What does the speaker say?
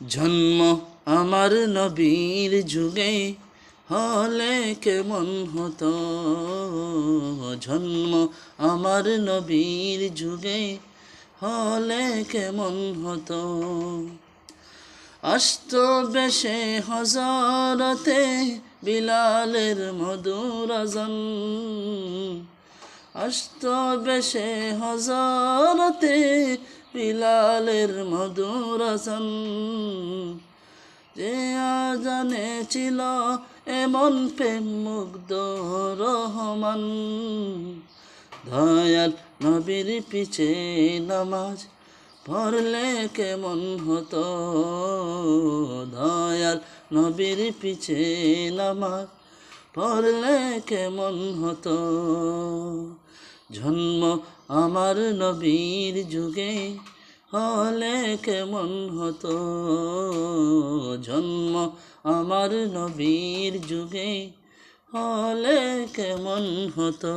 জন্ম আমার নবীর যুগে হলে কেমন হতো। জন্ম আমার নবীর যুগে হলে কেমন হতো। আসত বেশে হযরতে বিলালের মধুর আযান। আসত বেশে হযরতে বিলালের মধুর আযান। যে আজানে ছিল এমন প্রেম মুগ্ধ রহমান। দয়াল নবীর পিছে নামাজ পড়লে কেমন হতো। দয়াল নবীর পিছে নামাজ পড়লে কেমন হতো। জন্ম আমার নবীর যুগে হলে কেমন হতো। জন্ম আমার নবীর যুগে হলে কেমন হতো।